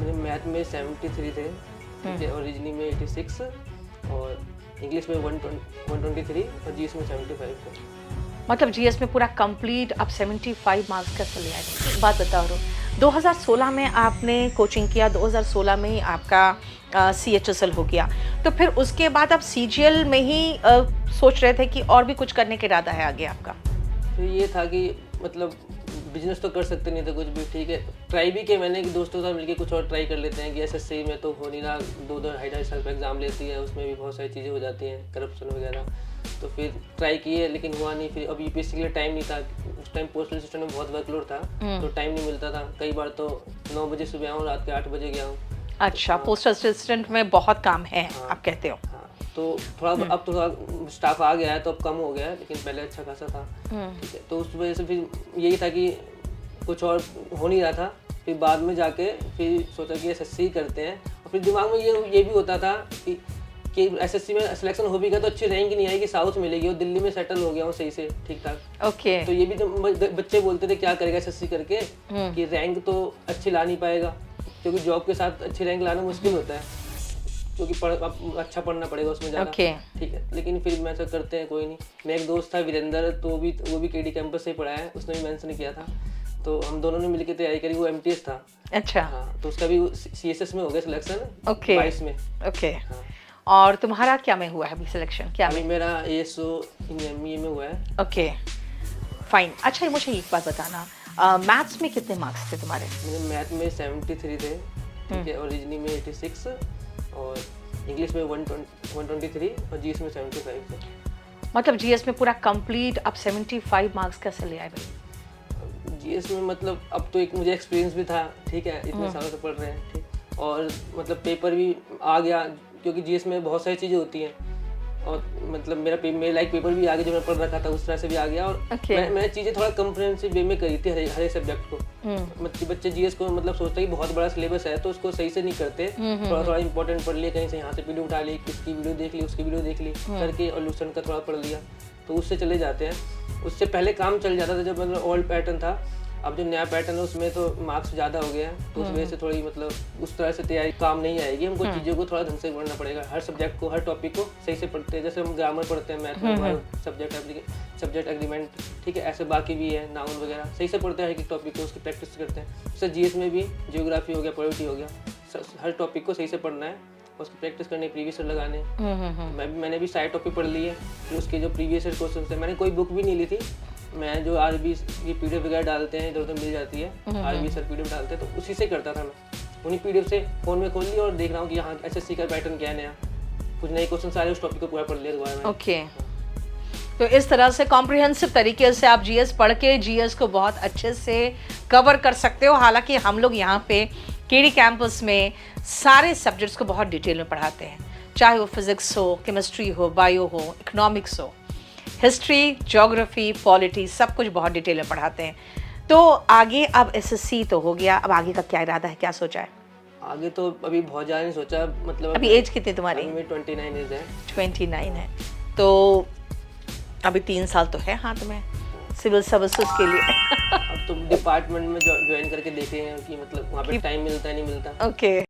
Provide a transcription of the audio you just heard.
मेरे मैथ में 73 थे, ठीक है, और रीजनिंग में 86 और इंग्लिश में 123 और जीएस में 75 थे। मतलब जीएस में पूरा कंप्लीट आप 75 मार्क्स कैसे ले आए? एक बात बता रहा हूँ, 2016 में आपने कोचिंग किया, 2016 में ही आपका CHSL हो गया, तो फिर उसके बाद आप CGL में ही सोच रहे थे कि और भी कुछ करने का इरादा है आगे आपका? फिर ये था कि मतलब बिजनेस तो कर सकते नहीं थे कुछ भी, ठीक है, ट्राई भी किया मैंने कि दोस्तों के साथ मिलकर कुछ और ट्राई कर लेते हैं कि SSC में तो हो नहीं रहा, 2-2 ढाई साल का एग्ज़ाम लेती है, उसमें भी बहुत सारी चीज़ें हो जाती हैं, करप्शन वगैरह, तो फिर ट्राई किए लेकिन हुआ नहीं। फिर अब UPSC के लिए टाइम नहीं था, उस टाइम पोस्टल सिस्टम में बहुत वर्कलोड था, तो टाइम नहीं मिलता था, कई बार तो 9 बजे सुबह आऊँ, रात के 8 बजे गया हूँ। अच्छा, पोस्टल असिस्टेंट में बहुत काम है, आप कहते हो? हाँ, तो थोड़ा अब तो थोड़ा स्टाफ आ गया है तो अब कम हो गया है, लेकिन पहले अच्छा खासा था, ठीक है, तो उस वजह से फिर यही था कि कुछ और हो नहीं रहा था। फिर बाद में जाके फिर सोचा कि SSC करते हैं, और फिर दिमाग में ये भी होता था कि SSC में सिलेक्शन हो भी गया तो अच्छी रैंक नहीं आएगी, साउथ मिलेगी, और दिल्ली में सेटल हो गया हूँ सही से ठीक ठाक। ओके। तो ये भी तो बच्चे बोलते थे क्या करेगा SSC करके, कि रैंक तो अच्छी ला नहीं पाएगा, क्योंकि जॉब के साथ अच्छी रैंक लाना मुश्किल होता है, क्योंकि अच्छा पढ़ना पड़ेगा उसमें ज़्यादा, ठीक है। लेकिन फिर मैं ऐसा करते हैं, कोई नहीं। मेरा एक दोस्त था वीरेंद्र, तो वो भी KD कैंपस से ही पढ़ा है, उसने भी मेंशन किया था, तो हम दोनों ने मिलकर तैयारी करी, वो MTS था। अच्छा। हाँ, तो उसका भी CSS में हो गया सिलेक्शन, 22 में। ओके। हाँ। और तुम्हारा क्या में हुआ है अभी सिलेक्शन, क्या अभी में? मेरा ASO इन ME में हुआ है। Okay, fine. अच्छा, मुझे एक बात बताना, मैथ्स में कितने मार्क्स थे तुम्हारे? मेरे मैथ में 73 थे, ठीक है, और रीजनिंग में 86 और इंग्लिश में 123 और जीएस में 75 थे। मतलब जीएस में पूरा कंप्लीट आप 75 मार्क्स कैसे ले आए भाई? जीएस में मतलब अब तो एक मुझे एक्सपीरियंस भी था, ठीक है, इतने सालों से पढ़ रहे हैं, ठीक, और मतलब पेपर भी आ गया, क्योंकि जीएस में बहुत सारी चीज़ें होती हैं, और मतलब मेरे लाइक पेपर भी आ गया, जो मैं पढ़ रखा था उस तरह से भी आ गया, और मैंने चीज़ें थोड़ा कंप्रिहेंसिव वे में करी थी हर एक सब्जेक्ट को। मतलब बच्चे जीएस को मतलब सोचते हैं कि बहुत बड़ा सिलेबस है तो उसको सही से नहीं करते, थोड़ा थोड़ा इंपॉर्टेंट पढ़ लिया, कहीं से यहाँ से पीडी उठा ली, किसकी वीडियो देख ली, उसकी वीडियो देख ली करके, और लूसन का थोड़ा पढ़ लिया, तो उससे चले जाते हैं। उससे पहले काम चल जाता था जब मतलब ओल्ड पैटर्न था, अब जो नया पैटर्न है उसमें तो मार्क्स ज़्यादा हो गया है, तो उस वजह से थोड़ी मतलब उस तरह से तैयारी काम नहीं आएगी, हमको चीज़ों को थोड़ा ढंग से पढ़ना पड़ेगा, हर सब्जेक्ट को, हर टॉपिक को सही से पढ़ते हैं, जैसे हम ग्रामर पढ़ते हैं मैथ में, सब्जेक्ट एग्रीमेंट, ठीक है, ऐसे बाकी भी है, नाउन वगैरह सही से पढ़ते हैं, हर एक टॉपिक को उसकी प्रैक्टिस करते हैं। जैसे जीएस में भी जियोग्राफी हो गया, पॉलिटी हो गया, हर टॉपिक को सही से पढ़ना है, उसकी प्रैक्टिस करनी, प्रीवियस ईयर लगाने। मैंने भी सारे टॉपिक पढ़ लिए, फिर उसके जो प्रीवियस ईयर क्वेश्चन थे, मैंने कोई बुक भी नहीं ली थी, मैं जो RB की PDF वगैरह डालते हैं, इधर उधर मिल जाती है, RB सर PDF डालते हैं, तो उसी से करता था मैं, उन्हीं PDF से फ़ोन में खोल लिया और देख रहा हूँ कि यहाँ SSC का पैटर्न क्या है, नया कुछ नए क्वेश्चन सारे, उस टॉपिक को पूरा पढ़ लिया दोबारा में। ओके, तो इस तरह से कॉम्प्रिहेंसिव तरीके से आप जीएस पढ़ के जीएस को बहुत अच्छे से कवर कर सकते हो। हालांकि हम लोग यहाँ पे KD कैंपस में सारे सब्जेक्ट्स को बहुत डिटेल में पढ़ाते हैं, चाहे वो फिजिक्स हो, केमिस्ट्री हो, बायो हो, इकोनॉमिक्स हो, हिस्ट्री, ज्योग्राफी, पॉलिटी, सब कुछ बहुत डिटेल में पढ़ाते हैं। तो आगे अब SSC तो हो गया, अब आगे का क्या इरादा है, क्या सोचा है? आगे तो अभी बहुत ज़्यादा नहीं सोचा, मतलब अभी एज कितनी तुम्हारी? अभी 29 एज है। 29 है, तो अभी 3 साल तो है हाथ में सिविल सर्विसेज के लिए। अब तो डिपार्टमेंट में ज्वाइन करके देखे हैं कि मतलब वहाँ पे टाइम मिलता है नहीं मिलता। ओके।